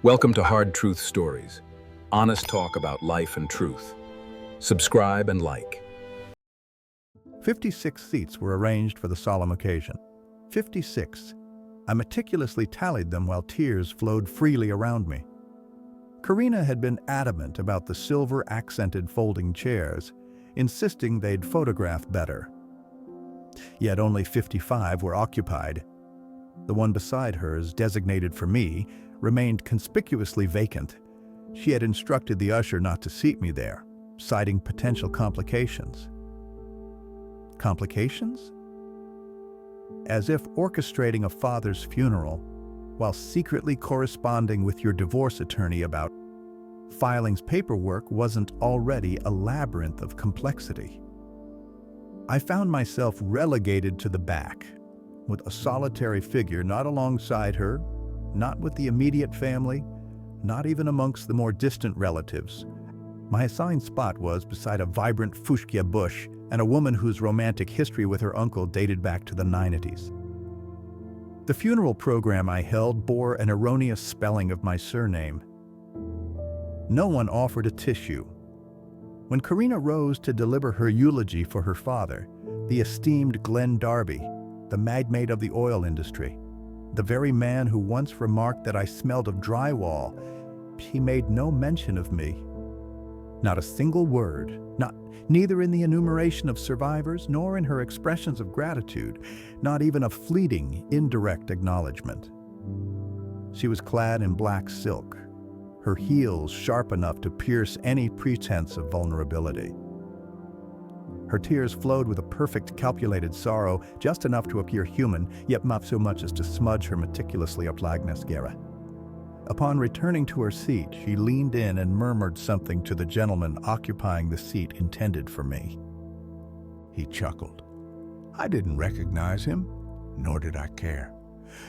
Welcome to Hard Truth Stories, honest talk about life and truth. Subscribe and like. 56 seats were arranged for the solemn occasion. 56. I meticulously tallied them while tears flowed freely around me. Karina had been adamant about the silver-accented folding chairs, insisting they'd photograph better. Yet only 55 were occupied. The one beside hers, designated for me, remained conspicuously vacant. She had instructed the usher not to seat me there, citing potential complications. Complications? As if orchestrating a father's funeral while secretly corresponding with your divorce attorney about filing's paperwork wasn't already a labyrinth of complexity. I found myself relegated to the back, with a solitary figure not alongside her, not with the immediate family, not even amongst the more distant relatives. My assigned spot was beside a vibrant fuchsia bush and a woman whose romantic history with her uncle dated back to the 90s. The funeral program I held bore an erroneous spelling of my surname. No one offered a tissue. When Karina rose to deliver her eulogy for her father, the esteemed Glenn Darby, the magnate of the oil industry, the very man who once remarked that I smelled of drywall, he made no mention of me. Not a single word, neither in the enumeration of survivors nor in her expressions of gratitude, not even a fleeting, indirect acknowledgement. She was clad in black silk, her heels sharp enough to pierce any pretense of vulnerability. Her tears flowed with a perfect calculated sorrow, just enough to appear human, yet not so much as to smudge her meticulously applied mascara. Upon returning to her seat, she leaned in and murmured something to the gentleman occupying the seat intended for me. He chuckled. I didn't recognize him, nor did I care.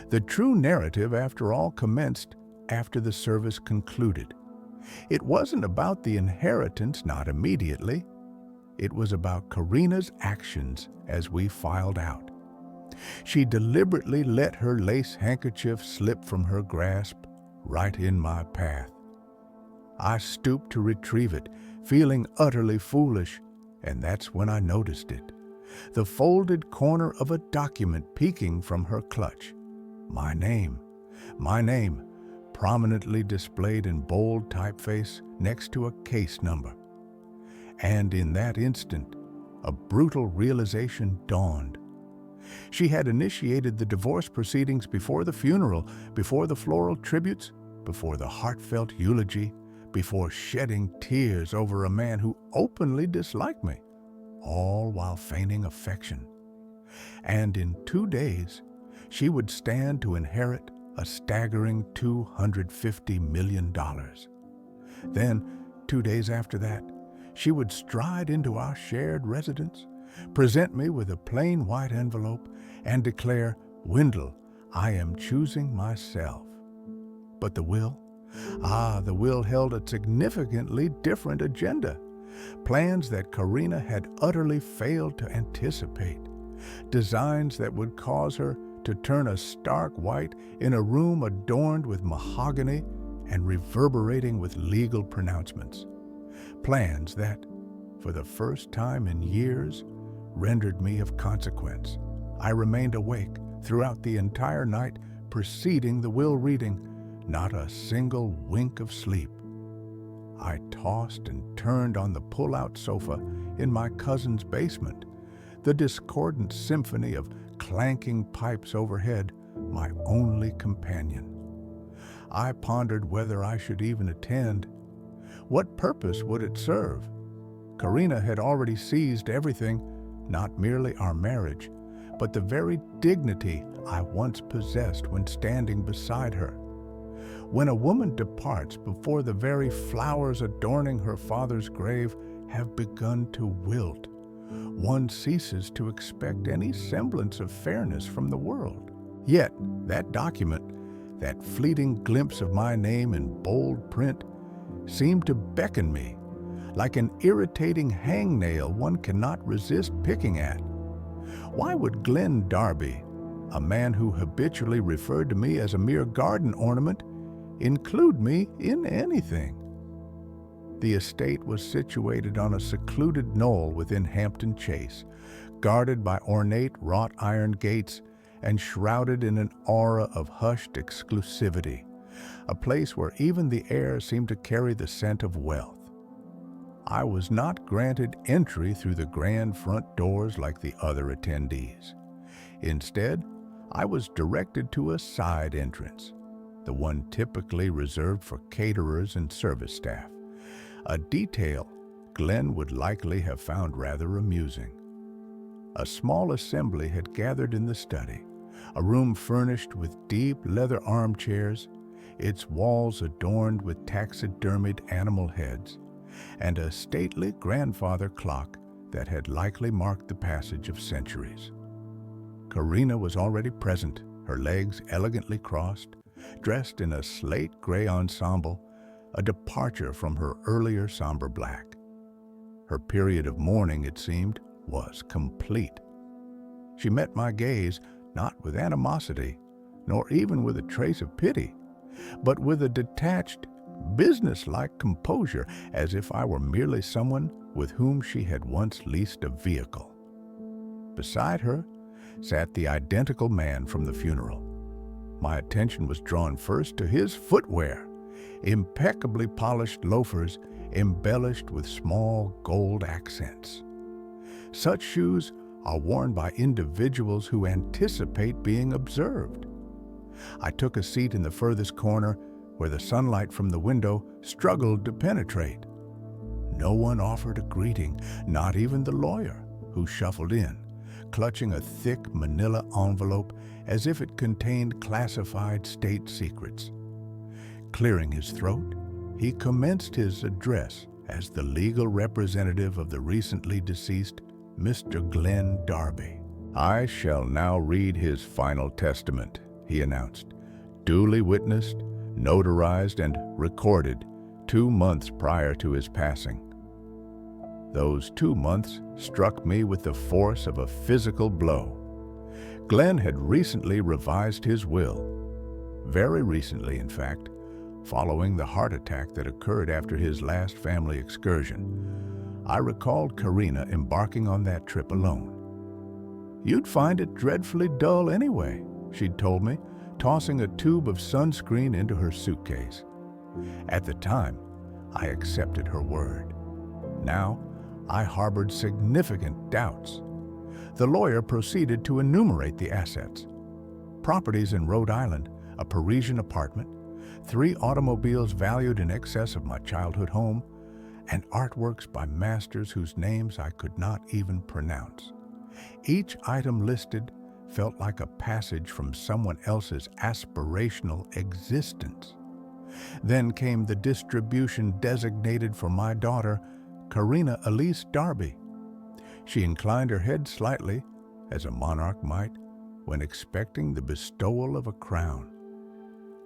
The true narrative, after all, commenced after the service concluded. It wasn't about the inheritance, not immediately. It was about Karina's actions as we filed out. She deliberately let her lace handkerchief slip from her grasp right in my path. I stooped to retrieve it, feeling utterly foolish, and that's when I noticed it. The folded corner of a document peeking from her clutch. My name, prominently displayed in bold typeface next to a case number. And in that instant, a brutal realization dawned. She had initiated the divorce proceedings before the funeral, before the floral tributes, before the heartfelt eulogy, before shedding tears over a man who openly disliked me, all while feigning affection. And in 2 days, she would stand to inherit a staggering $250 million. Then, 2 days after that, she would stride into our shared residence, present me with a plain white envelope, and declare, "Wendell, I am choosing myself." But the will? The will held a significantly different agenda. Plans that Karina had utterly failed to anticipate. Designs that would cause her to turn a stark white in a room adorned with mahogany and reverberating with legal pronouncements. Plans that, for the first time in years, rendered me of consequence. I remained awake throughout the entire night preceding the will reading, not a single wink of sleep. I tossed and turned on the pull-out sofa in my cousin's basement, the discordant symphony of clanking pipes overhead, my only companion. I pondered whether I should even attend. What purpose would it serve? Karina had already seized everything, not merely our marriage, but the very dignity I once possessed when standing beside her. When a woman departs before the very flowers adorning her father's grave have begun to wilt, one ceases to expect any semblance of fairness from the world. Yet, that document, that fleeting glimpse of my name in bold print, seemed to beckon me, like an irritating hangnail one cannot resist picking at. Why would Glenn Darby, a man who habitually referred to me as a mere garden ornament, include me in anything. The estate was situated on a secluded knoll within Hampton Chase, guarded by ornate wrought iron gates and shrouded in an aura of hushed exclusivity, a place where even the air seemed to carry the scent of wealth. I was not granted entry through the grand front doors like the other attendees. Instead, I was directed to a side entrance, the one typically reserved for caterers and service staff, a detail Glenn would likely have found rather amusing. A small assembly had gathered in the study, a room furnished with deep leather armchairs, its walls adorned with taxidermied animal heads, and a stately grandfather clock that had likely marked the passage of centuries. Karina was already present, her legs elegantly crossed, dressed in a slate gray ensemble, a departure from her earlier somber black. Her period of mourning, it seemed, was complete. She met my gaze not with animosity, nor even with a trace of pity, but with a detached, businesslike composure, as if I were merely someone with whom she had once leased a vehicle. Beside her sat the identical man from the funeral. My attention was drawn first to his footwear, impeccably polished loafers embellished with small gold accents. Such shoes are worn by individuals who anticipate being observed. I took a seat in the furthest corner where the sunlight from the window struggled to penetrate. No one offered a greeting, not even the lawyer, who shuffled in, clutching a thick manila envelope as if it contained classified state secrets. Clearing his throat, he commenced his address as the legal representative of the recently deceased Mr. Glenn Darby. "I shall now read his final testament," he announced, "duly witnessed, notarized, and recorded 2 months prior to his passing. Those 2 months struck me with the force of a physical blow. Glenn had recently revised his will. Very recently, in fact, following the heart attack that occurred after his last family excursion. I recalled Karina embarking on that trip alone. "You'd find it dreadfully dull anyway," she'd told me, tossing a tube of sunscreen into her suitcase. At the time, I accepted her word. Now, I harbored significant doubts. The lawyer proceeded to enumerate the assets. Properties in Rhode Island, a Parisian apartment, 3 automobiles valued in excess of my childhood home, and artworks by masters whose names I could not even pronounce. Each item listed felt like a passage from someone else's aspirational existence. Then came the distribution designated for my daughter, Karina Elise Darby. She inclined her head slightly, as a monarch might, when expecting the bestowal of a crown.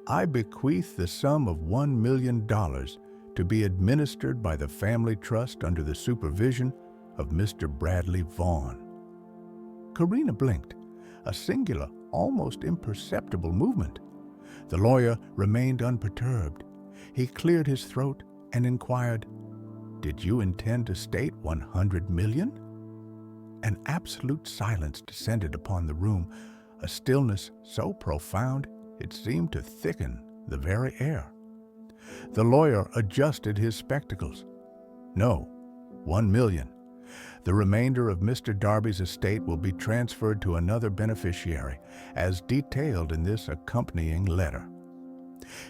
"I bequeath the sum of $1 million to be administered by the family trust under the supervision of Mr. Bradley Vaughn." Karina blinked, a singular, almost imperceptible movement. The lawyer remained unperturbed. He cleared his throat and inquired, "Did you intend to state 100 million? An absolute silence descended upon the room, a stillness so profound it seemed to thicken the very air. The lawyer adjusted his spectacles. "No, 1 million. The remainder of Mr. Darby's estate will be transferred to another beneficiary, as detailed in this accompanying letter."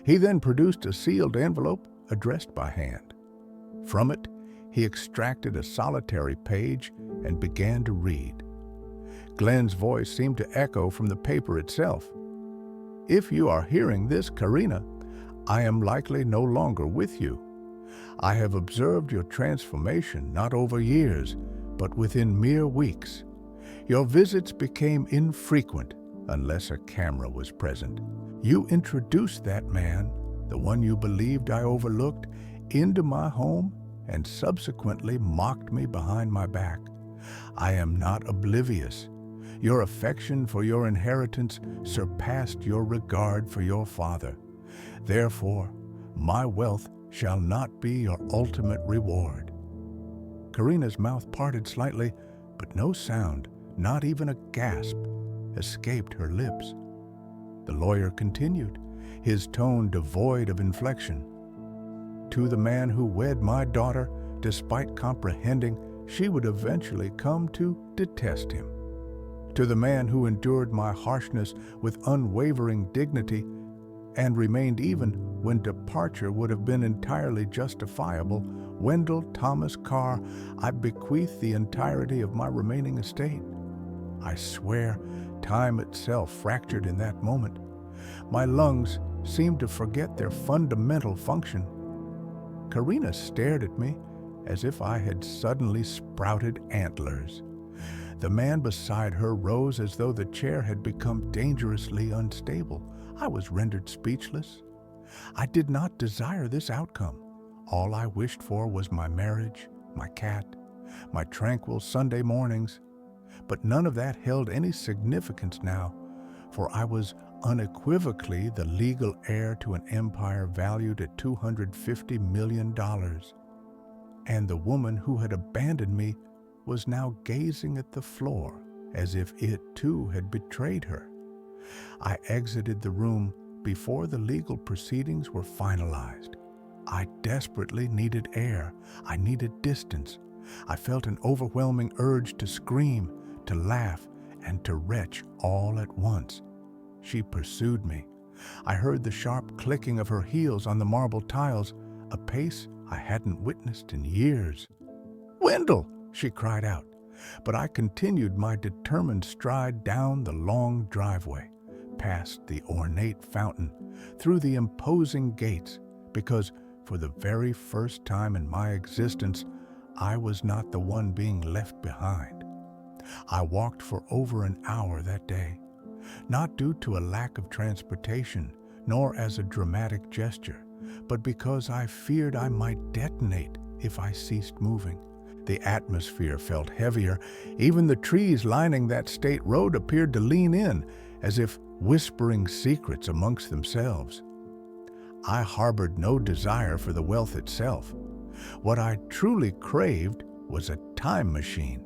He then produced a sealed envelope addressed by hand. From it, he extracted a solitary page and began to read. Glenn's voice seemed to echo from the paper itself. "If you are hearing this, Karina, I am likely no longer with you. I have observed your transformation not over years, but within mere weeks. Your visits became infrequent unless a camera was present. You introduced that man, the one you believed I overlooked, into my home and subsequently mocked me behind my back. I am not oblivious. Your affection for your inheritance surpassed your regard for your father. Therefore, my wealth shall not be your ultimate reward." Karina's mouth parted slightly, but no sound, not even a gasp, escaped her lips. The lawyer continued, his tone devoid of inflection. "To the man who wed my daughter, despite comprehending she would eventually come to detest him. To the man who endured my harshness with unwavering dignity and remained even when departure would have been entirely justifiable, Wendell Thomas Carr, I bequeath the entirety of my remaining estate." I swear, time itself fractured in that moment. My lungs seemed to forget their fundamental function. Karina stared at me as if I had suddenly sprouted antlers. The man beside her rose as though the chair had become dangerously unstable. I was rendered speechless. I did not desire this outcome. All I wished for was my marriage, my cat, my tranquil Sunday mornings. But none of that held any significance now, for I was unequivocally the legal heir to an empire valued at $250 million. And the woman who had abandoned me was now gazing at the floor as if it too had betrayed her. I exited the room before the legal proceedings were finalized. I desperately needed air. I needed distance. I felt an overwhelming urge to scream, to laugh, and to retch all at once. She pursued me. I heard the sharp clicking of her heels on the marble tiles, a pace I hadn't witnessed in years. "Wendell!" she cried out, but I continued my determined stride down the long driveway, past the ornate fountain, through the imposing gates, because for the very first time in my existence, I was not the one being left behind. I walked for over an hour that day, not due to a lack of transportation, nor as a dramatic gesture, but because I feared I might detonate if I ceased moving. The atmosphere felt heavier. Even the trees lining that state road appeared to lean in, as if whispering secrets amongst themselves. I harbored no desire for the wealth itself. What I truly craved was a time machine.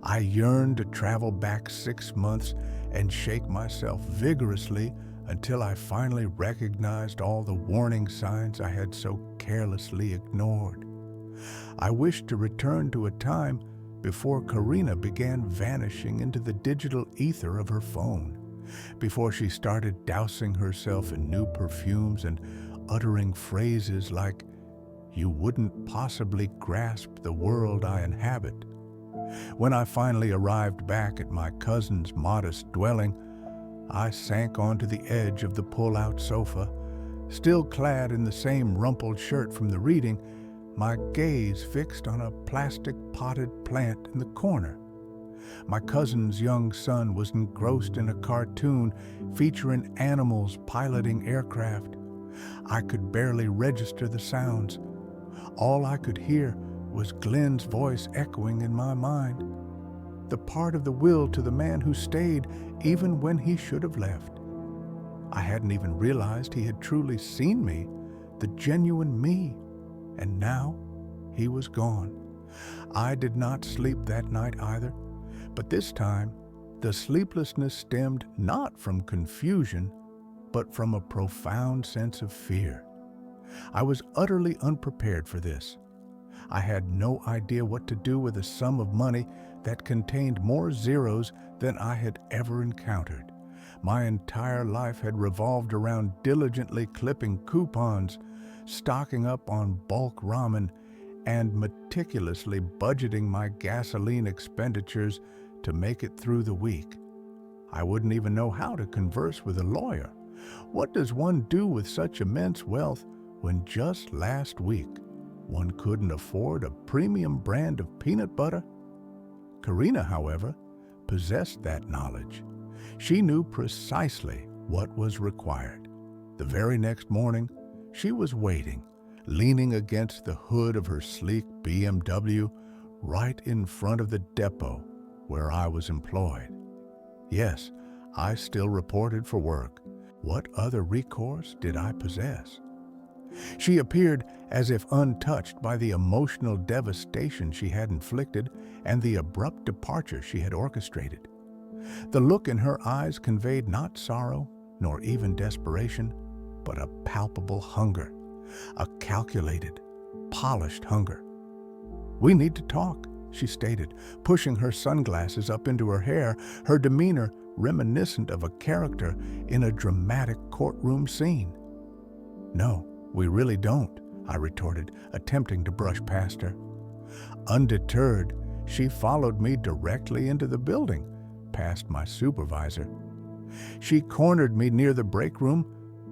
I yearned to travel back 6 months and shake myself vigorously until I finally recognized all the warning signs I had so carelessly ignored. I wished to return to a time before Karina began vanishing into the digital ether of her phone, before she started dousing herself in new perfumes and uttering phrases like, "You wouldn't possibly grasp the world I inhabit." When I finally arrived back at my cousin's modest dwelling, I sank onto the edge of the pull-out sofa, still clad in the same rumpled shirt from the reading, my gaze fixed on a plastic potted plant in the corner. My cousin's young son was engrossed in a cartoon featuring animals piloting aircraft. I could barely register the sounds. All I could hear was Glenn's voice echoing in my mind, the part of the will to the man who stayed even when he should have left. I hadn't even realized he had truly seen me, the genuine me, and now he was gone. I did not sleep that night either, but this time the sleeplessness stemmed not from confusion, but from a profound sense of fear. I was utterly unprepared for this. I had no idea what to do with a sum of money that contained more zeros than I had ever encountered. My entire life had revolved around diligently clipping coupons, stocking up on bulk ramen, and meticulously budgeting my gasoline expenditures to make it through the week. I wouldn't even know how to converse with a lawyer. What does one do with such immense wealth when just last week one couldn't afford a premium brand of peanut butter? Karina, however, possessed that knowledge. She knew precisely what was required. The very next morning, she was waiting, leaning against the hood of her sleek BMW, right in front of the depot where I was employed. Yes, I still reported for work, What other recourse did I possess? She appeared as if untouched by the emotional devastation she had inflicted and the abrupt departure she had orchestrated. The look in her eyes conveyed not sorrow nor even desperation, but a palpable hunger, a calculated, polished hunger. "We need to talk," she stated, pushing her sunglasses up into her hair, her demeanor reminiscent of a character in a dramatic courtroom scene. "No, we really don't," I retorted, attempting to brush past her. Undeterred, she followed me directly into the building, past my supervisor. She cornered me near the break room,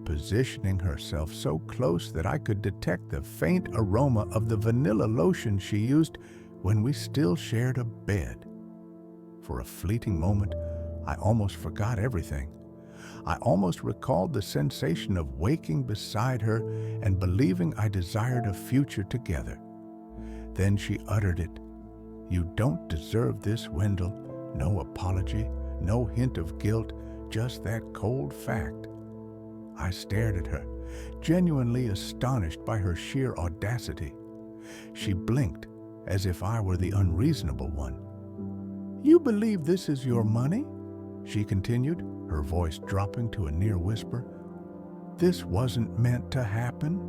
positioning herself so close that I could detect the faint aroma of the vanilla lotion she used when we still shared a bed. For a fleeting moment, I almost forgot everything. I almost recalled the sensation of waking beside her and believing I desired a future together. Then she uttered it. "You don't deserve this, Wendell." No apology, no hint of guilt, just that cold fact. I stared at her, genuinely astonished by her sheer audacity. She blinked, as if I were the unreasonable one. "You believe this is your money?" she continued, her voice dropping to a near whisper. "This wasn't meant to happen.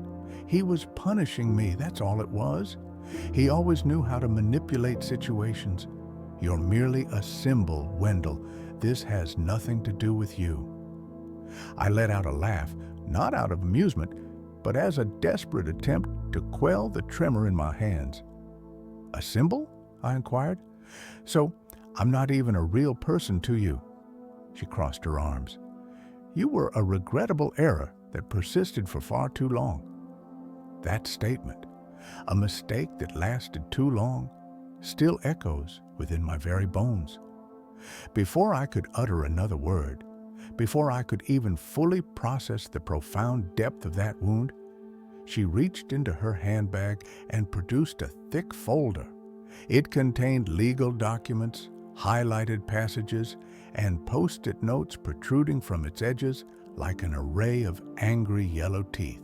He was punishing me, that's all it was. He always knew how to manipulate situations. You're merely a symbol, Wendell. This has nothing to do with you." I let out a laugh, not out of amusement, but as a desperate attempt to quell the tremor in my hands. "A symbol?" I inquired. "So I'm not even a real person to you?" She crossed her arms. "You were a regrettable error that persisted for far too long." That statement, a mistake that lasted too long, still echoes within my very bones. Before I could utter another word, before I could even fully process the profound depth of that wound, she reached into her handbag and produced a thick folder. It contained legal documents, highlighted passages, and post-it notes protruding from its edges like an array of angry yellow teeth.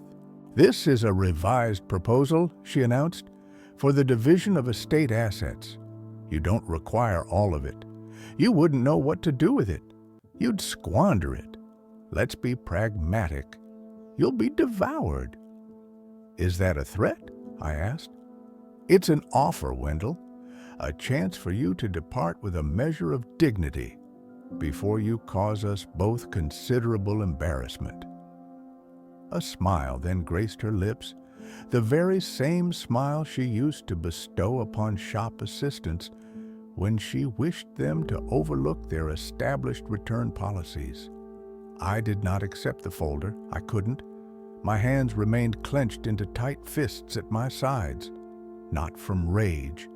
"This is a revised proposal," she announced, "for the division of estate assets. You don't require all of it. You wouldn't know what to do with it. You'd squander it. Let's be pragmatic. You'll be devoured." "Is that a threat?" I asked. "It's an offer, Wendell. A chance for you to depart with a measure of dignity before you cause us both considerable embarrassment." A smile then graced her lips, the very same smile she used to bestow upon shop assistants when she wished them to overlook their established return policies. I did not accept the folder. I couldn't. My hands remained clenched into tight fists at my sides. Not from rage.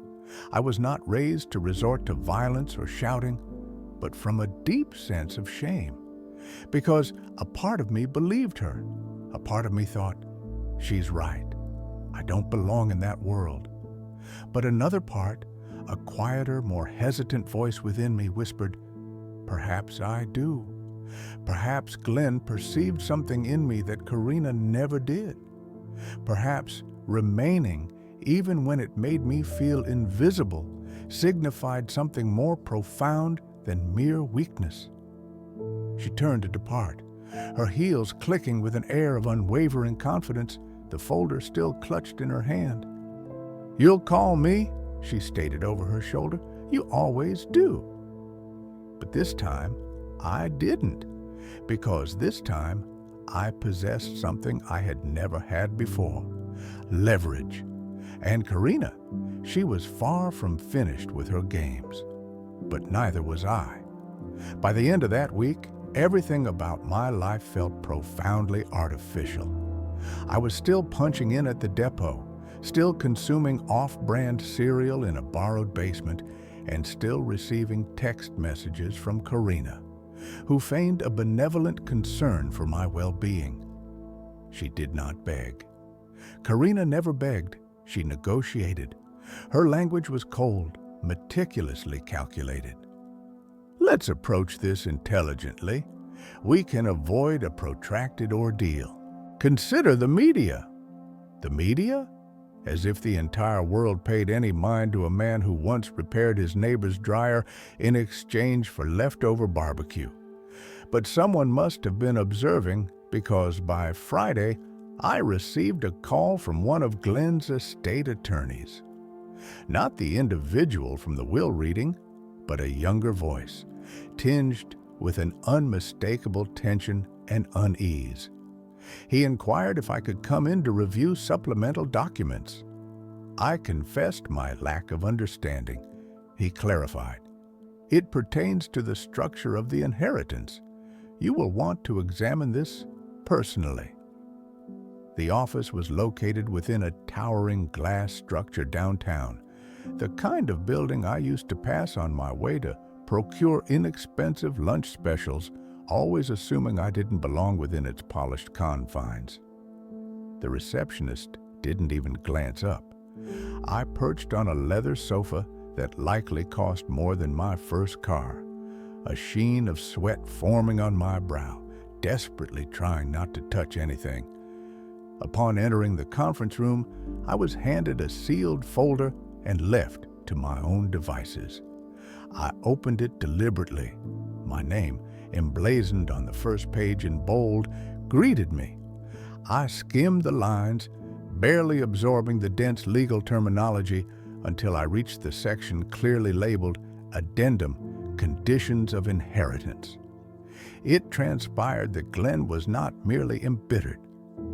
I was not raised to resort to violence or shouting, but from a deep sense of shame. Because a part of me believed her. A part of me thought, "She's right. I don't belong in that world." But another part, a quieter, more hesitant voice within me whispered, "Perhaps I do. Perhaps Glenn perceived something in me that Karina never did. Perhaps remaining, even when it made me feel invisible, signified something more profound than mere weakness." She turned to depart, her heels clicking with an air of unwavering confidence, the folder still clutched in her hand. "You'll call me," she stated over her shoulder. "You always do." But this time, I didn't, because this time I possessed something I had never had before: leverage. And Karina, she was far from finished with her games. But neither was I. By the end of that week, everything about my life felt profoundly artificial. I was still punching in at the depot, still consuming off-brand cereal in a borrowed basement, and still receiving text messages from Karina, who feigned a benevolent concern for my well-being. She did not beg. Karina never begged. She negotiated. Her language was cold, meticulously calculated. "Let's approach this intelligently. we can avoid a protracted ordeal. Consider the media. The media? As if the entire world paid any mind to a man who once repaired his neighbor's dryer in exchange for leftover barbecue. But someone must have been observing, because by Friday, I received a call from one of Glenn's estate attorneys. Not the individual from the will reading, but a younger voice, tinged with an unmistakable tension and unease. He inquired if I could come in to review supplemental documents. I confessed my lack of understanding. He clarified. It pertains to the structure of the inheritance. You will want to examine this personally. The office was located within a towering glass structure downtown, the kind of building I used to pass on my way to procure inexpensive lunch specials, always assuming I didn't belong within its polished confines. The receptionist didn't even glance up. I perched on a leather sofa that likely cost more than my first car, a sheen of sweat forming on my brow, desperately trying not to touch anything. Upon entering the conference room, I was handed a sealed folder and left to my own devices. I opened it deliberately. My name, emblazoned on the first page in bold, greeted me. I skimmed the lines, barely absorbing the dense legal terminology until I reached the section clearly labeled Addendum, Conditions of Inheritance. It transpired that Glenn was not merely embittered.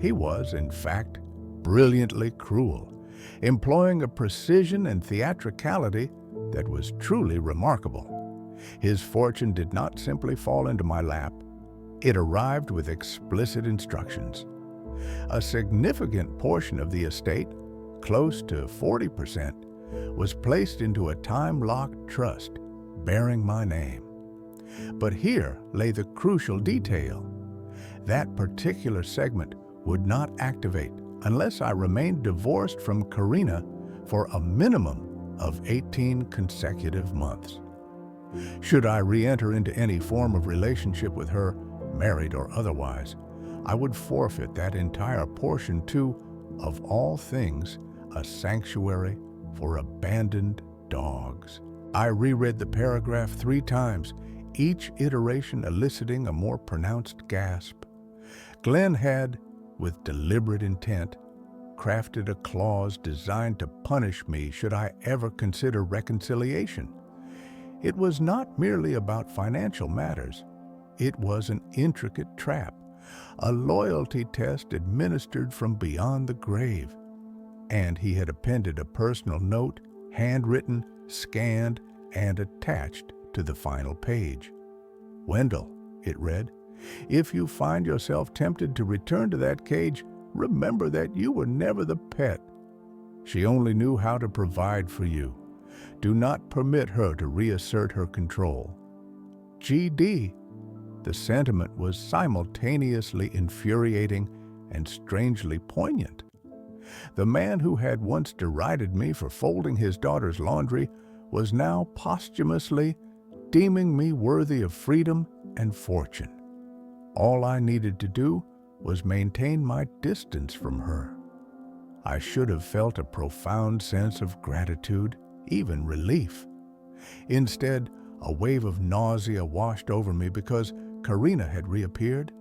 He was, in fact, brilliantly cruel, employing a precision and theatricality that was truly remarkable. His fortune did not simply fall into my lap. It arrived with explicit instructions. A significant portion of the estate, close to 40%, was placed into a time-locked trust bearing my name. But here lay the crucial detail. That particular segment would not activate unless I remained divorced from Karina for a minimum of 18 consecutive months. Should I re-enter into any form of relationship with her, married or otherwise, I would forfeit that entire portion to, of all things, a sanctuary for abandoned dogs. I reread the paragraph 3 times, each iteration eliciting a more pronounced gasp. Glenn had, with deliberate intent, crafted a clause designed to punish me should I ever consider reconciliation. It was not merely about financial matters. It was an intricate trap, a loyalty test administered from beyond the grave. And he had appended a personal note, handwritten, scanned, and attached to the final page. Wendell, it read, if you find yourself tempted to return to that cage, remember that you were never the pet. She only knew how to provide for you. Do not permit her to reassert her control. GD. The sentiment was simultaneously infuriating and strangely poignant. The man who had once derided me for folding his daughter's laundry was now posthumously deeming me worthy of freedom and fortune. All I needed to do was maintain my distance from her. I should have felt a profound sense of gratitude, even relief. Instead, a wave of nausea washed over me because Karina had reappeared.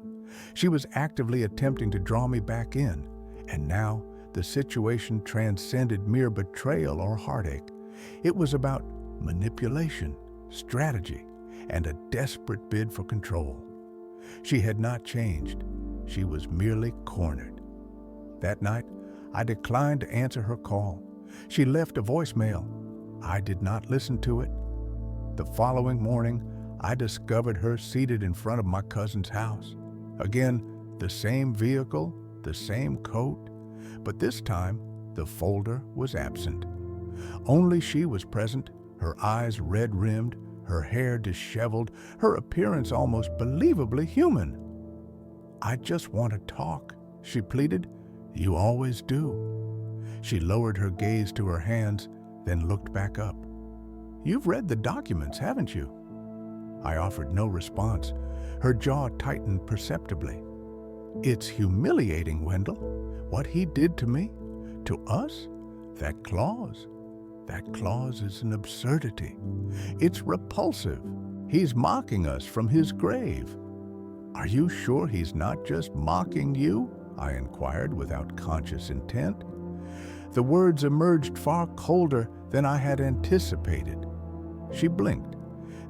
She was actively attempting to draw me back in, and now the situation transcended mere betrayal or heartache. It was about manipulation, strategy, and a desperate bid for control. She had not changed. She was merely cornered. That night, I declined to answer her call. She left a voicemail. I did not listen to it. The following morning, I discovered her seated in front of my cousin's house. Again, the same vehicle, the same coat, but this time the folder was absent. Only she was present, her eyes red-rimmed, her hair disheveled, her appearance almost believably human. I just want to talk, she pleaded. You always do. She lowered her gaze to her hands, then looked back up. You've read the documents, haven't you? I offered no response. Her jaw tightened perceptibly. It's humiliating, Wendell. What he did to me, to us, that clause is an absurdity. It's repulsive. He's mocking us from his grave. Are you sure he's not just mocking you? I inquired without conscious intent. The words emerged far colder than I had anticipated. She blinked.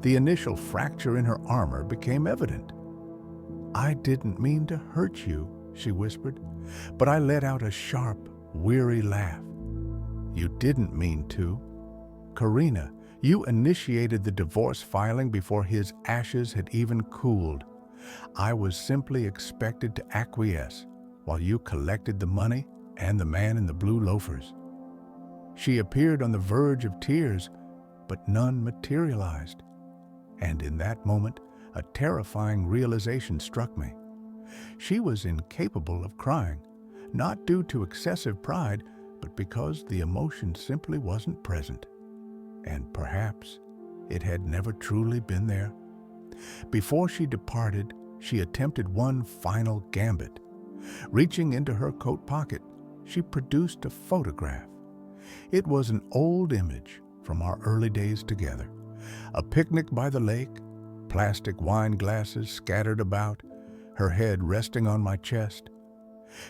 The initial fracture in her armor became evident. I didn't mean to hurt you, she whispered, but I let out a sharp, weary laugh. You didn't mean to. Karina, you initiated the divorce filing before his ashes had even cooled. I was simply expected to acquiesce while you collected the money and the man in the blue loafers. She appeared on the verge of tears, but none materialized. And in that moment, a terrifying realization struck me. She was incapable of crying, not due to excessive pride, but because the emotion simply wasn't present. And perhaps it had never truly been there. Before she departed, she attempted one final gambit. Reaching into her coat pocket, she produced a photograph. It was an old image from our early days together. A picnic by the lake, plastic wine glasses scattered about, her head resting on my chest.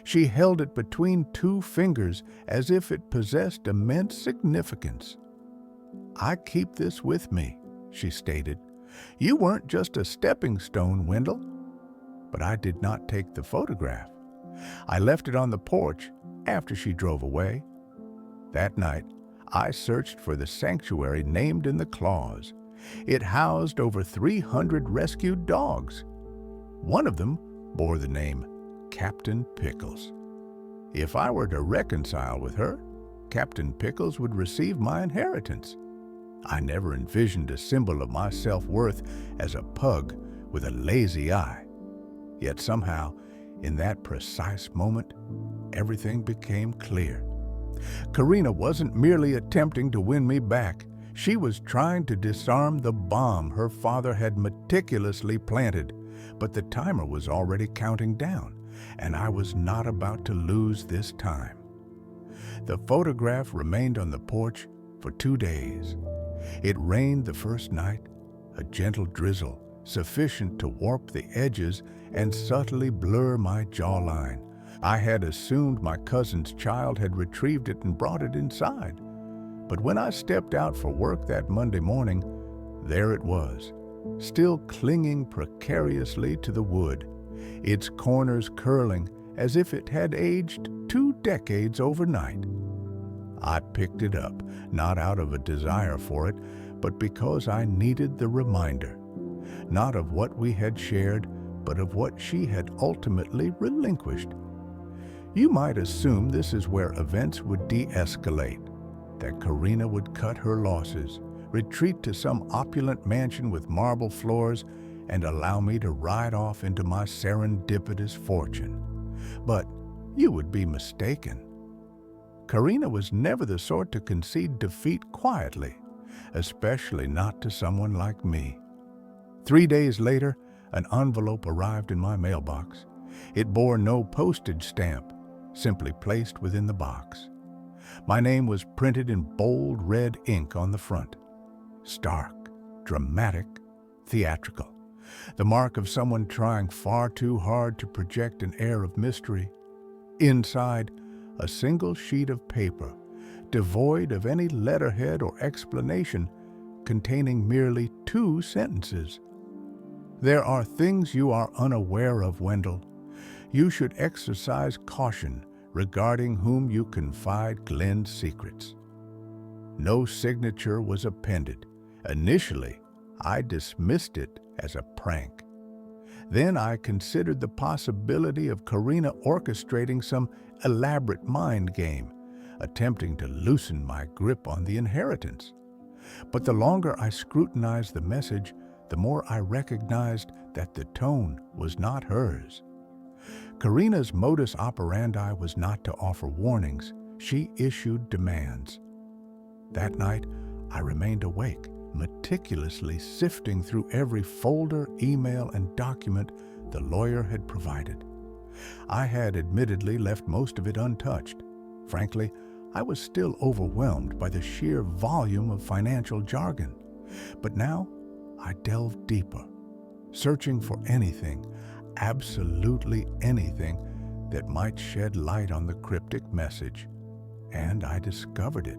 She held it between two fingers as if it possessed immense significance. I keep this with me, she stated. You weren't just a stepping stone, Wendell. But I did not take the photograph. I left it on the porch after she drove away. That night, I searched for the sanctuary named in the clause. It housed over 300 rescued dogs. One of them bore the name Captain Pickles. If I were to reconcile with her, Captain Pickles would receive my inheritance. I never envisioned a symbol of my self-worth as a pug with a lazy eye. Yet somehow, in that precise moment, everything became clear. Karina wasn't merely attempting to win me back. She was trying to disarm the bomb her father had meticulously planted, but the timer was already counting down, and I was not about to lose this time. The photograph remained on the porch for 2 days. It rained the first night, a gentle drizzle, sufficient to warp the edges and subtly blur my jawline. I had assumed my cousin's child had retrieved it and brought it inside. But when I stepped out for work that Monday morning, there it was, still clinging precariously to the wood, its corners curling as if it had aged 2 decades overnight. I picked it up, not out of a desire for it, but because I needed the reminder, not of what we had shared, but of what she had ultimately relinquished. You might assume this is where events would de-escalate, that Karina would cut her losses, retreat to some opulent mansion with marble floors, and allow me to ride off into my serendipitous fortune. But you would be mistaken. Karina was never the sort to concede defeat quietly, especially not to someone like me. 3 days later, an envelope arrived in my mailbox. It bore no postage stamp, simply placed within the box. My name was printed in bold red ink on the front. Stark, dramatic, theatrical. The mark of someone trying far too hard to project an air of mystery. Inside, a single sheet of paper, devoid of any letterhead or explanation, containing merely 2 sentences. There are things you are unaware of, Wendell. You should exercise caution regarding whom you confide Glenn's secrets. No signature was appended. Initially, I dismissed it as a prank. Then I considered the possibility of Karina orchestrating some elaborate mind game, attempting to loosen my grip on the inheritance. But the longer I scrutinized the message, the more I recognized that the tone was not hers. Karina's modus operandi was not to offer warnings. She issued demands. That night, I remained awake, meticulously sifting through every folder, email, and document the lawyer had provided. I had admittedly left most of it untouched. Frankly, I was still overwhelmed by the sheer volume of financial jargon. But now I delved deeper, searching for anything, absolutely anything, that might shed light on the cryptic message. And I discovered it.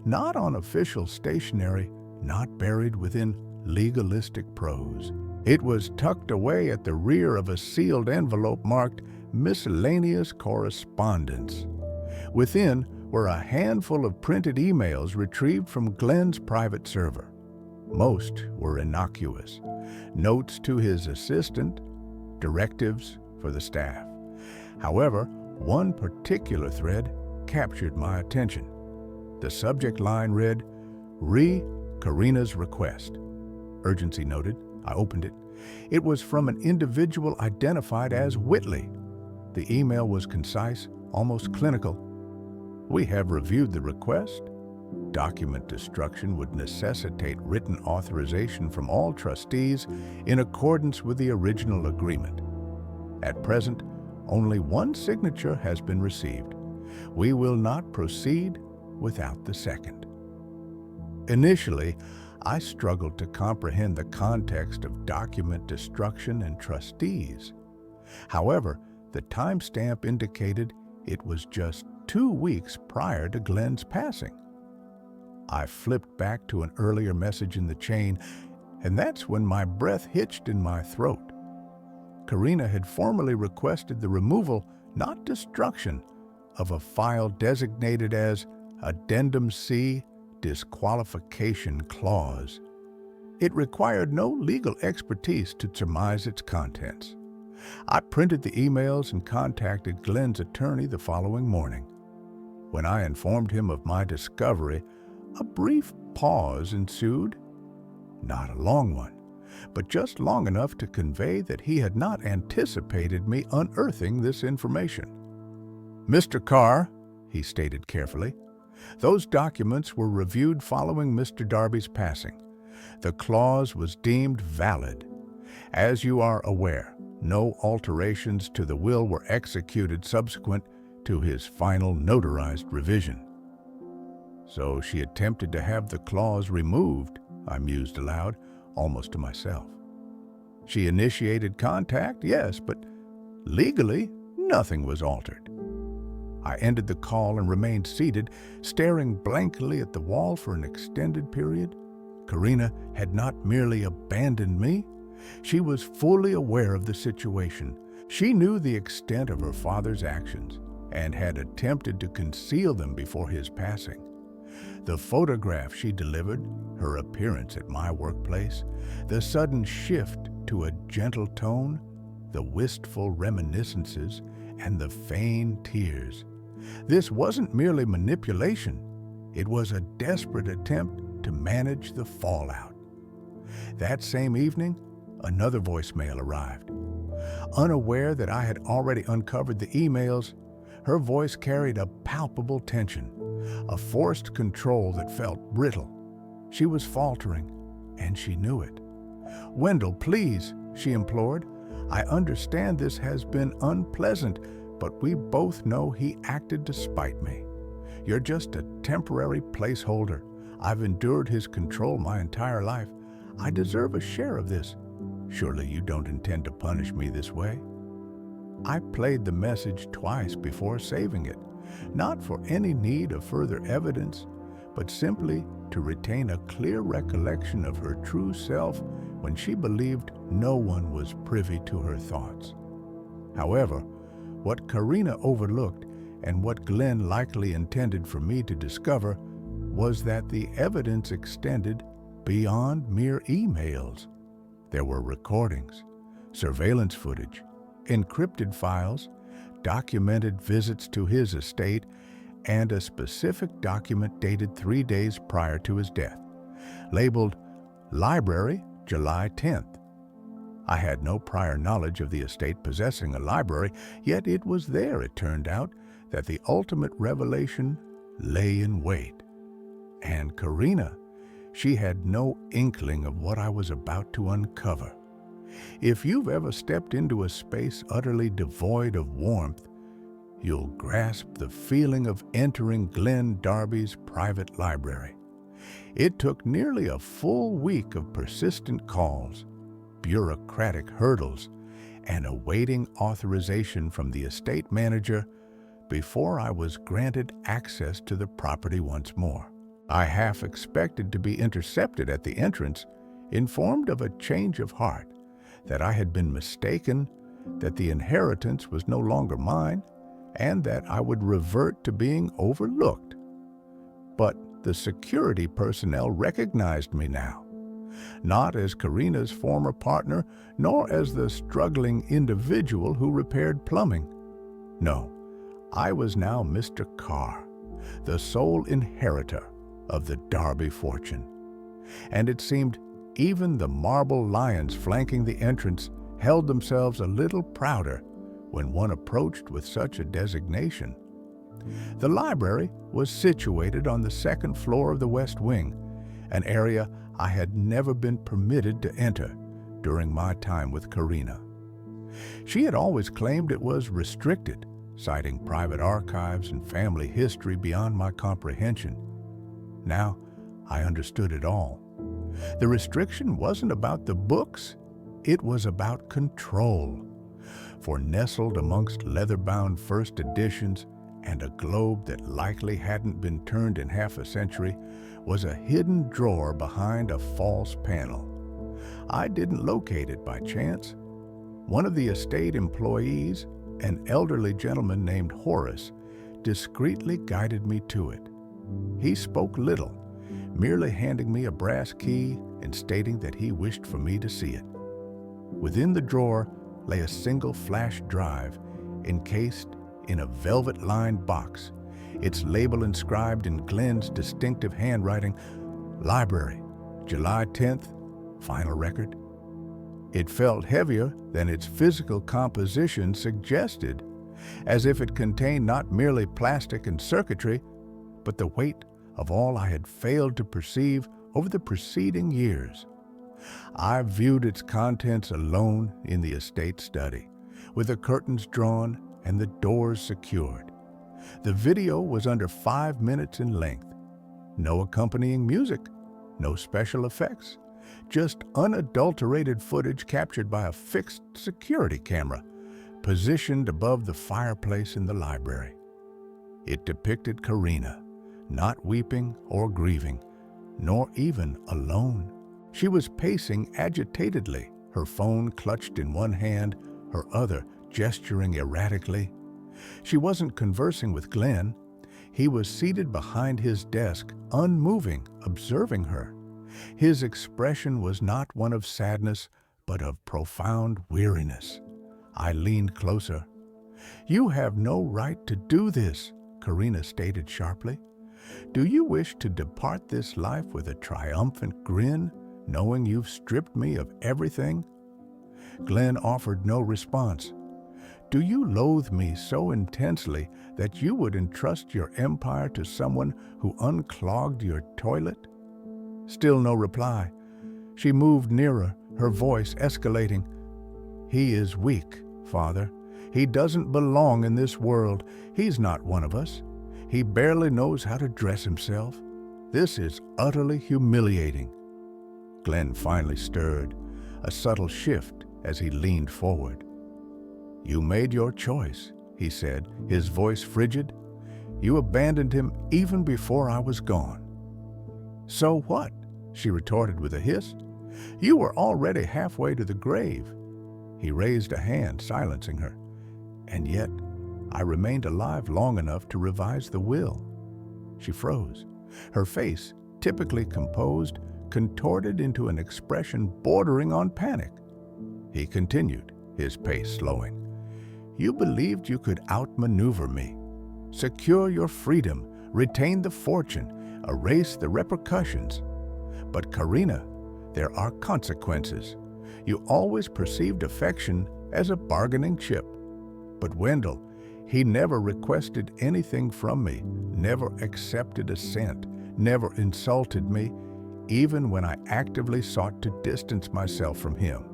Not on official stationery, not buried within legalistic prose. It was tucked away at the rear of a sealed envelope marked Miscellaneous Correspondence. Within were a handful of printed emails retrieved from Glenn's private server. Most were innocuous. Notes to his assistant, directives for the staff. However, one particular thread captured my attention. The subject line read, Karina's request. Urgency noted. I opened it. It was from an individual identified as Whitley. The email was concise, almost clinical. We have reviewed the request. Document destruction would necessitate written authorization from all trustees in accordance with the original agreement. At present, only one signature has been received. We will not proceed without the second. Initially, I struggled to comprehend the context of document destruction and trustees. However, the timestamp indicated it was just 2 weeks prior to Glenn's passing. I flipped back to an earlier message in the chain, and that's when my breath hitched in my throat. Karina had formally requested the removal, not destruction, of a file designated as Addendum C Disqualification Clause. It required no legal expertise to surmise its contents. I printed the emails and contacted Glenn's attorney the following morning. When I informed him of my discovery, a brief pause ensued. Not a long one, but just long enough to convey that he had not anticipated me unearthing this information. Mr. Carr, he stated carefully, those documents were reviewed following Mr. Darby's passing. The clause was deemed valid. As you are aware, no alterations to the will were executed subsequent to his final notarized revision. So she attempted to have the clause removed, I mused aloud, almost to myself. She initiated contact, yes, but legally, nothing was altered. I ended the call and remained seated, staring blankly at the wall for an extended period. Karina had not merely abandoned me. She was fully aware of the situation. She knew the extent of her father's actions and had attempted to conceal them before his passing. The photograph she delivered, her appearance at my workplace, the sudden shift to a gentle tone, the wistful reminiscences, and the feigned tears. This wasn't merely manipulation. It was a desperate attempt to manage the fallout. That same evening, another voicemail arrived. Unaware that I had already uncovered the emails, her voice carried a palpable tension, a forced control that felt brittle. She was faltering, and she knew it. "Wendell, please," she implored. "I understand this has been unpleasant, but we both know he acted to spite me. You're just a temporary placeholder. I've endured his control my entire life. I deserve a share of this. Surely you don't intend to punish me this way?" I played the message twice before saving it, not for any need of further evidence, but simply to retain a clear recollection of her true self when she believed no one was privy to her thoughts. However, what Karina overlooked and what Glenn likely intended for me to discover was that the evidence extended beyond mere emails. There were recordings, surveillance footage, encrypted files, documented visits to his estate, and a specific document dated 3 days prior to his death, labeled Library, July 10th. I had no prior knowledge of the estate possessing a library, yet it was there, it turned out, that the ultimate revelation lay in wait. And Karina, She had no inkling of what I was about to uncover. If you've ever stepped into a space utterly devoid of warmth, you'll grasp the feeling of entering Glenn Darby's private library. It took nearly a full week of persistent calls, bureaucratic hurdles, and awaiting authorization from the estate manager before I was granted access to the property once more. I half expected to be intercepted at the entrance, informed of a change of heart, that I had been mistaken, that the inheritance was no longer mine, and that I would revert to being overlooked. But the security personnel recognized me now, not as Karina's former partner, nor as the struggling individual who repaired plumbing. No, I was now Mr. Carr, the sole inheritor of the Darby fortune. And it seemed even the marble lions flanking the entrance held themselves a little prouder when one approached with such a designation. The library was situated on the second floor of the West Wing, an area I had never been permitted to enter during my time with Karina. She had always claimed it was restricted, citing private archives and family history beyond my comprehension. Now, I understood it all. The restriction wasn't about the books, it was about control. For nestled amongst leather-bound first editions and a globe that likely hadn't been turned in half a century was a hidden drawer behind a false panel. I didn't locate it by chance. One of the estate employees, an elderly gentleman named Horace, discreetly guided me to it. He spoke little, merely handing me a brass key and stating that he wished for me to see it. Within the drawer lay a single flash drive encased in a velvet-lined box, its label inscribed in Glenn's distinctive handwriting, "Library, July 10th, final record." It felt heavier than its physical composition suggested, as if it contained not merely plastic and circuitry, but the weight of all I had failed to perceive over the preceding years. I viewed its contents alone in the estate study, with the curtains drawn and the doors secured. The video was under 5 minutes in length. No accompanying music, no special effects, just unadulterated footage captured by a fixed security camera positioned above the fireplace in the library. It depicted Karina, not weeping or grieving, nor even alone. She was pacing agitatedly, her phone clutched in one hand, her other gesturing erratically. She wasn't conversing with Glenn. He was seated behind his desk, unmoving, observing her. His expression was not one of sadness, but of profound weariness. I leaned closer. "You have no right to do this," Karina stated sharply. "Do you wish to depart this life with a triumphant grin, knowing you've stripped me of everything?" Glenn offered no response. "Do you loathe me so intensely that you would entrust your empire to someone who unclogged your toilet?" Still no reply. She moved nearer, her voice escalating. "He is weak, Father. He doesn't belong in this world. He's not one of us. He barely knows how to dress himself. This is utterly humiliating." Glenn finally stirred, a subtle shift as he leaned forward. "You made your choice," he said, his voice frigid. "You abandoned him even before I was gone." "So what?" she retorted with a hiss. "You were already halfway to the grave." He raised a hand, silencing her. "And yet, I remained alive long enough to revise the will." She froze. Her face, typically composed, contorted into an expression bordering on panic. He continued, his pace slowing. "You believed you could outmaneuver me, secure your freedom, retain the fortune, erase the repercussions. But Karina, there are consequences. You always perceived affection as a bargaining chip. But Wendell, he never requested anything from me, never accepted a cent, never insulted me, even when I actively sought to distance myself from him.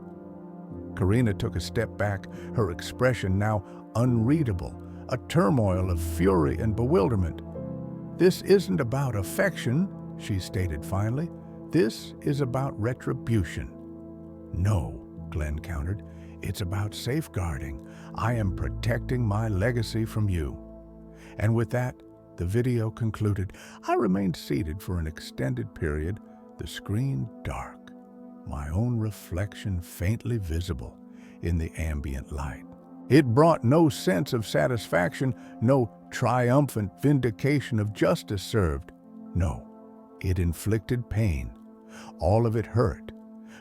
Karina took a step back, her expression now unreadable, a turmoil of fury and bewilderment. "This isn't about affection," she stated finally. "This is about retribution." "No," Glenn countered. "It's about safeguarding. I am protecting my legacy from you." And with that, the video concluded. I remained seated for an extended period, the screen dark, my own reflection faintly visible in the ambient light. It brought no sense of satisfaction, no triumphant vindication of justice served. No, it inflicted pain. All of it hurt,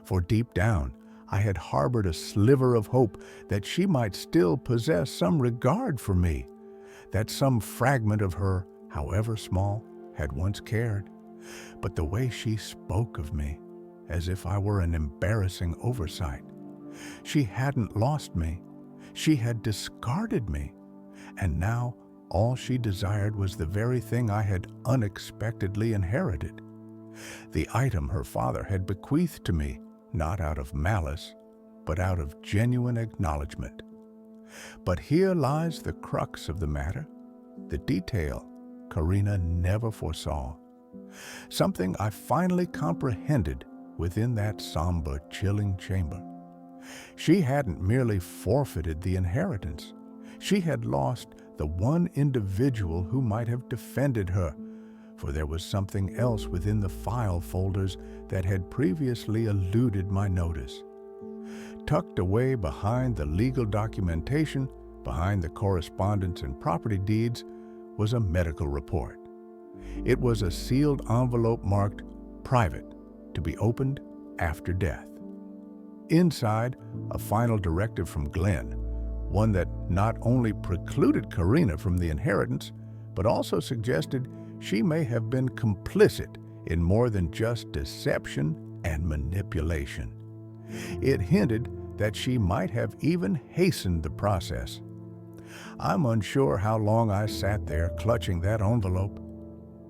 for deep down, I had harbored a sliver of hope that she might still possess some regard for me, that some fragment of her, however small, had once cared. But the way she spoke of me, as if I were an embarrassing oversight. She hadn't lost me. She had discarded me. And now all she desired was the very thing I had unexpectedly inherited. The item her father had bequeathed to me, not out of malice, but out of genuine acknowledgement. But here lies the crux of the matter, the detail Karina never foresaw. Something I finally comprehended within that somber, chilling chamber. She hadn't merely forfeited the inheritance. She had lost the one individual who might have defended her, for there was something else within the file folders that had previously eluded my notice. Tucked away behind the legal documentation, behind the correspondence and property deeds, was a medical report. It was a sealed envelope marked "Private, to be opened after death." Inside, a final directive from Glenn, one that not only precluded Karina from the inheritance, but also suggested she may have been complicit in more than just deception and manipulation. It hinted that she might have even hastened the process. I'm unsure how long I sat there clutching that envelope.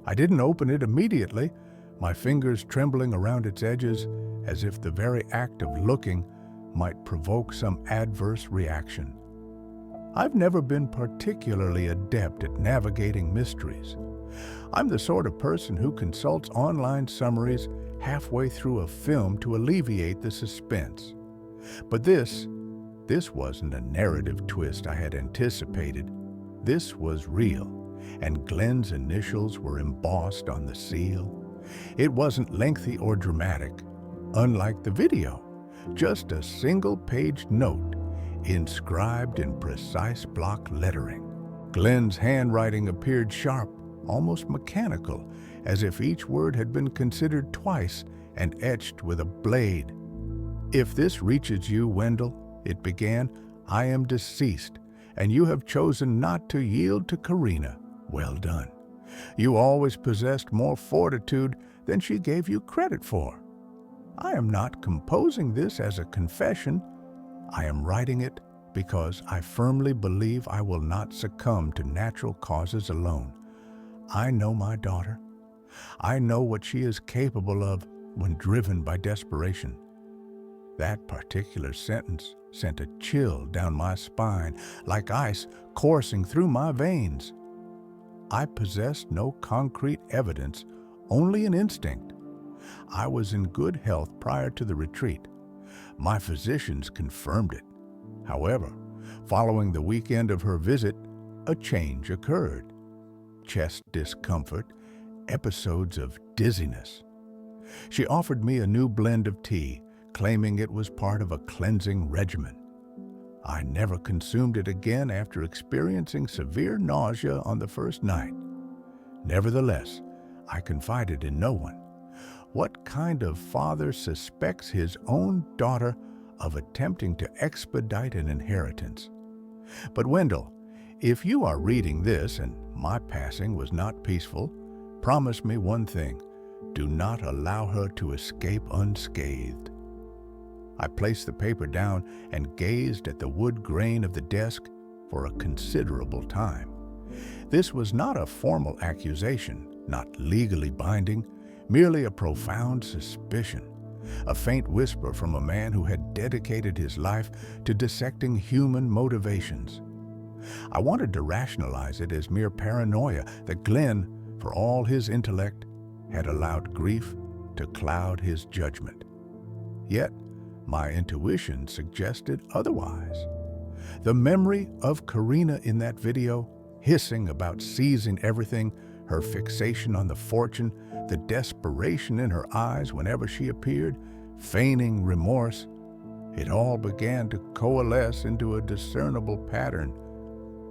I didn't open it immediately, my fingers trembling around its edges as if the very act of looking might provoke some adverse reaction. I've never been particularly adept at navigating mysteries. I'm the sort of person who consults online summaries halfway through a film to alleviate the suspense. But this wasn't a narrative twist I had anticipated. This was real, and Glenn's initials were embossed on the seal. It wasn't lengthy or dramatic, unlike the video, just a single-page note inscribed in precise block lettering. Glenn's handwriting appeared sharp, almost mechanical, as if each word had been considered twice and etched with a blade. "If this reaches you, Wendell," it began, "I am deceased, and you have chosen not to yield to Karina. Well done. You always possessed more fortitude than she gave you credit for. I am not composing this as a confession. I am writing it because I firmly believe I will not succumb to natural causes alone. I know my daughter. I know what she is capable of when driven by desperation." That particular sentence sent a chill down my spine, like ice coursing through my veins. I possessed no concrete evidence, only an instinct. I was in good health prior to the retreat. My physicians confirmed it. However, following the weekend of her visit, a change occurred. Chest discomfort, episodes of dizziness. She offered me a new blend of tea, claiming it was part of a cleansing regimen. I never consumed it again after experiencing severe nausea on the first night. Nevertheless, I confided in no one. What kind of father suspects his own daughter of attempting to expedite an inheritance? But Wendell, if you are reading this and my passing was not peaceful, promise me one thing: do not allow her to escape unscathed. I placed the paper down and gazed at the wood grain of the desk for a considerable time. This was not a formal accusation, not legally binding, merely a profound suspicion, a faint whisper from a man who had dedicated his life to dissecting human motivations. I wanted to rationalize it as mere paranoia that Glenn, for all his intellect, had allowed grief to cloud his judgment. Yet, my intuition suggested otherwise. The memory of Karina in that video, hissing about seizing everything, her fixation on the fortune, the desperation in her eyes whenever she appeared, feigning remorse, it all began to coalesce into a discernible pattern.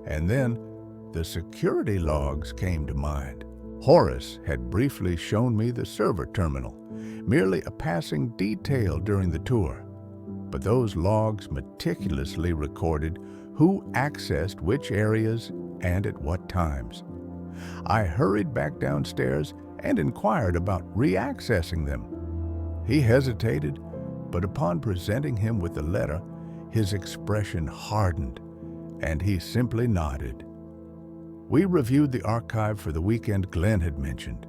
And then the security logs came to mind. Horace had briefly shown me the server terminal, merely a passing detail during the tour. But those logs meticulously recorded who accessed which areas and at what times. I hurried back downstairs and inquired about re-accessing them. He hesitated, but upon presenting him with the letter, his expression hardened, and he simply nodded. We reviewed the archive for the weekend Glenn had mentioned.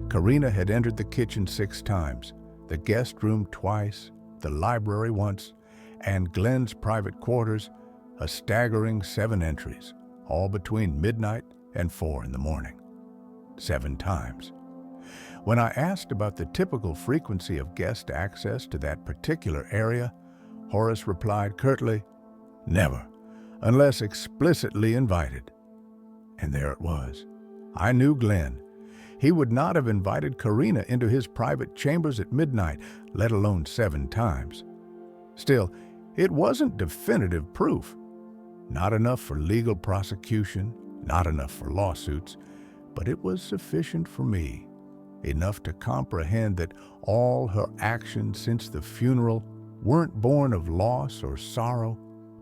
Karina had entered the kitchen 6 times, the guest room twice, the library once, and Glenn's private quarters, a staggering 7 entries, all between midnight and 4 in the morning. 7 times. When I asked about the typical frequency of guest access to that particular area, Horace replied curtly, "Never, unless explicitly invited." And there it was. I knew Glenn. He would not have invited Karina into his private chambers at midnight, let alone 7 times. Still, it wasn't definitive proof. Not enough for legal prosecution, not enough for lawsuits, but it was sufficient for me. Enough to comprehend that all her actions since the funeral weren't born of loss or sorrow,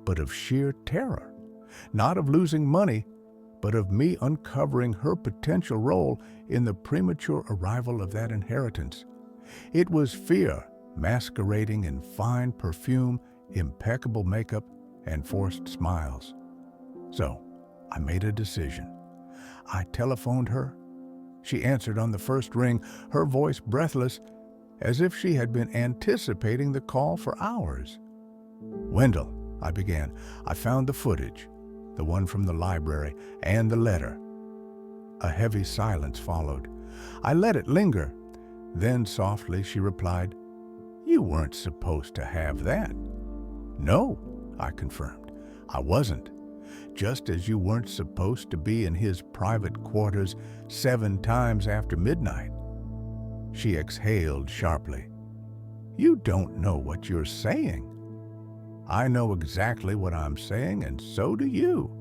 but of sheer terror. Not of losing money, but of me uncovering her potential role in the premature arrival of that inheritance. It was fear masquerading in fine perfume, impeccable makeup, and forced smiles. So, I made a decision. I telephoned her. She answered on the first ring, her voice breathless, as if she had been anticipating the call for hours. "Wendell," I began, "I found the footage, the one from the library, and the letter." A heavy silence followed. I let it linger. Then softly she replied, "You weren't supposed to have that." "No," I confirmed, "I wasn't. Just as you weren't supposed to be in his private quarters 7 times after midnight." She exhaled sharply. "You don't know what you're saying." "I know exactly what I'm saying, and so do you."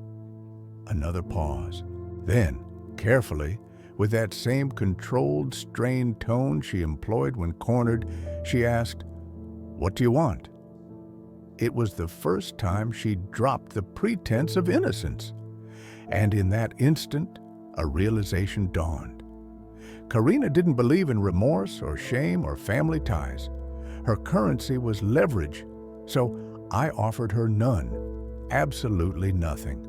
Another pause. Then, carefully, with that same controlled, strained tone she employed when cornered, she asked, "What do you want?" It was the first time she'd dropped the pretense of innocence. And in that instant, a realization dawned. Karina didn't believe in remorse or shame or family ties. Her currency was leverage, so I offered her none, absolutely nothing.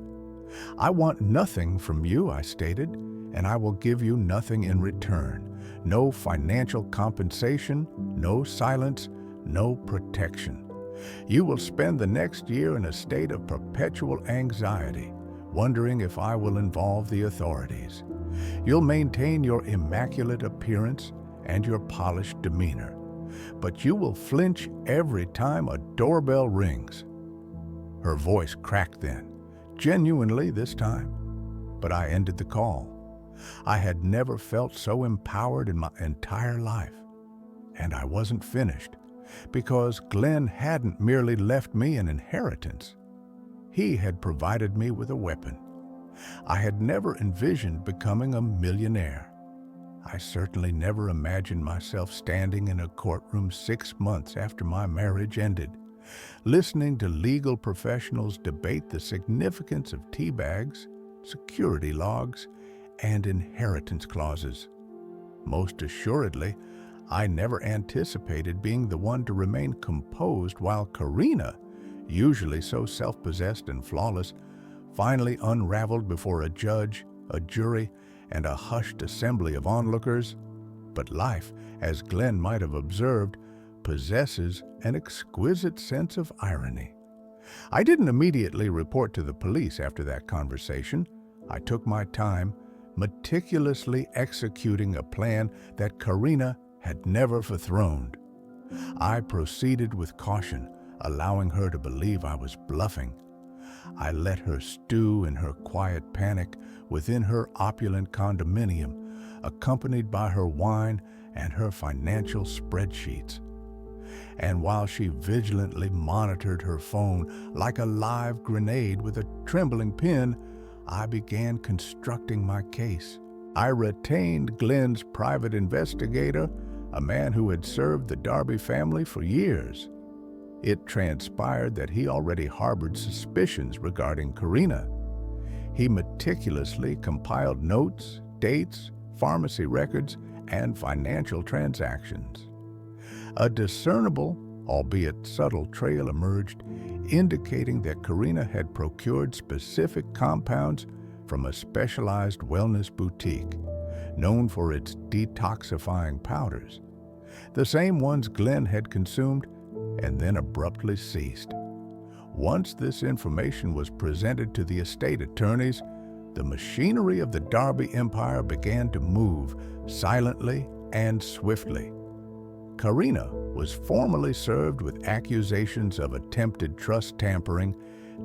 "I want nothing from you," I stated, "and I will give you nothing in return. No financial compensation, no silence, no protection. You will spend the next year in a state of perpetual anxiety, wondering if I will involve the authorities. You'll maintain your immaculate appearance and your polished demeanor, but you will flinch every time a doorbell rings." Her voice cracked then, genuinely this time, but I ended the call. I had never felt so empowered in my entire life. And I wasn't finished, because Glenn hadn't merely left me an inheritance. He had provided me with a weapon. I had never envisioned becoming a millionaire. I certainly never imagined myself standing in a courtroom 6 months after my marriage ended, listening to legal professionals debate the significance of tea bags, security logs, and inheritance clauses. Most assuredly, I never anticipated being the one to remain composed while Karina, usually so self-possessed and flawless, finally unraveled before a judge, a jury, and a hushed assembly of onlookers. But life, as Glenn might have observed, possesses an exquisite sense of irony. I didn't immediately report to the police after that conversation. I took my time, meticulously executing a plan that Karina had never forethrown. I proceeded with caution, allowing her to believe I was bluffing. I let her stew in her quiet panic within her opulent condominium, accompanied by her wine and her financial spreadsheets. And while she vigilantly monitored her phone like a live grenade with a trembling pen, I began constructing my case. I retained Glenn's private investigator, a man who had served the Darby family for years. It transpired that he already harbored suspicions regarding Karina. He meticulously compiled notes, dates, pharmacy records, and financial transactions. A discernible, albeit subtle, trail emerged, indicating that Karina had procured specific compounds from a specialized wellness boutique, known for its detoxifying powders, the same ones Glenn had consumed and then abruptly ceased. Once this information was presented to the estate attorneys, the machinery of the Darby Empire began to move silently and swiftly. Karina was formally served with accusations of attempted trust tampering,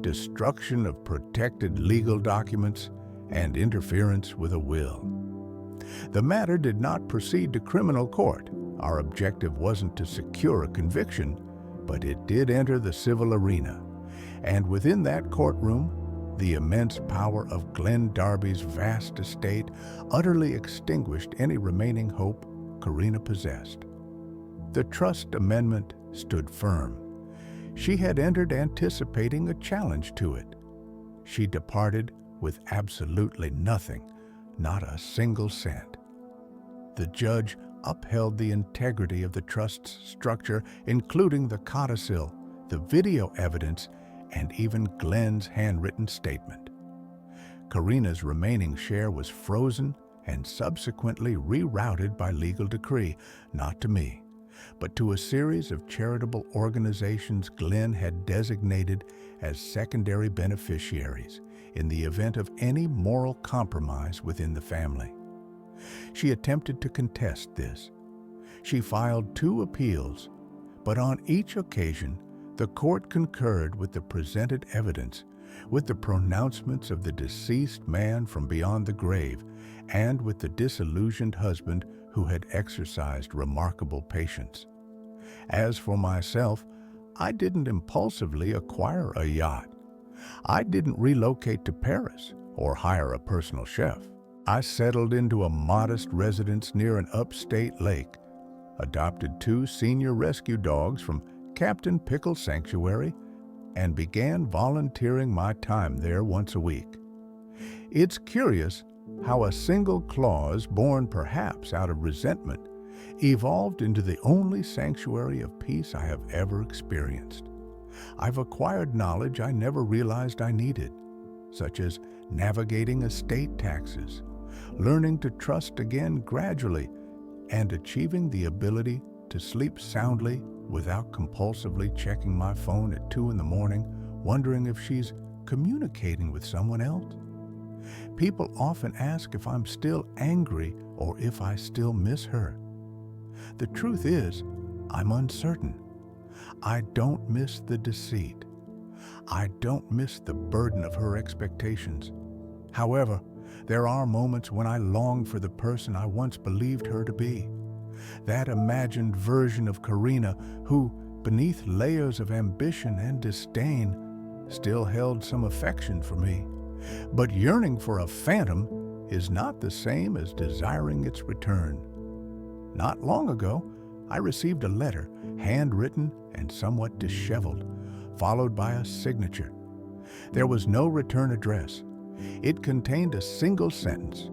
destruction of protected legal documents, and interference with a will. The matter did not proceed to criminal court. Our objective wasn't to secure a conviction, but it did enter the civil arena. And within that courtroom, the immense power of Glenn Darby's vast estate utterly extinguished any remaining hope Karina possessed. The trust amendment stood firm. She had entered anticipating a challenge to it. She departed with absolutely nothing, not a single cent. The judge upheld the integrity of the trust's structure, including the codicil, the video evidence, and even Glenn's handwritten statement. Karina's remaining share was frozen and subsequently rerouted by legal decree, not to me, but to a series of charitable organizations Glenn had designated as secondary beneficiaries in the event of any moral compromise within the family. She attempted to contest this. She filed 2 appeals, but on each occasion, the court concurred with the presented evidence, with the pronouncements of the deceased man from beyond the grave, and with the disillusioned husband who had exercised remarkable patience. As for myself, I didn't impulsively acquire a yacht. I didn't relocate to Paris or hire a personal chef. I settled into a modest residence near an upstate lake, adopted 2 senior rescue dogs from Captain Pickle Sanctuary, and began volunteering my time there once a week. It's curious how a single clause, born perhaps out of resentment, evolved into the only sanctuary of peace I have ever experienced. I've acquired knowledge I never realized I needed, such as navigating estate taxes, learning to trust again gradually, and achieving the ability to sleep soundly without compulsively checking my phone at 2 in the morning, wondering if she's communicating with someone else. People often ask if I'm still angry or if I still miss her. The truth is, I'm uncertain. I don't miss the deceit. I don't miss the burden of her expectations. However, there are moments when I long for the person I once believed her to be. That imagined version of Karina who, beneath layers of ambition and disdain, still held some affection for me. But yearning for a phantom is not the same as desiring its return. Not long ago, I received a letter, handwritten and somewhat disheveled, followed by a signature. There was no return address. It contained a single sentence: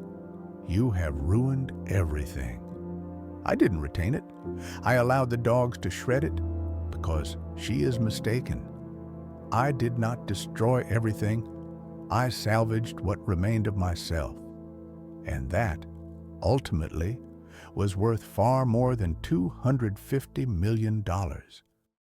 "You have ruined everything." I didn't retain it. I allowed the dogs to shred it because she is mistaken. I did not destroy everything. I salvaged what remained of myself. And that, ultimately, was worth far more than $250 million.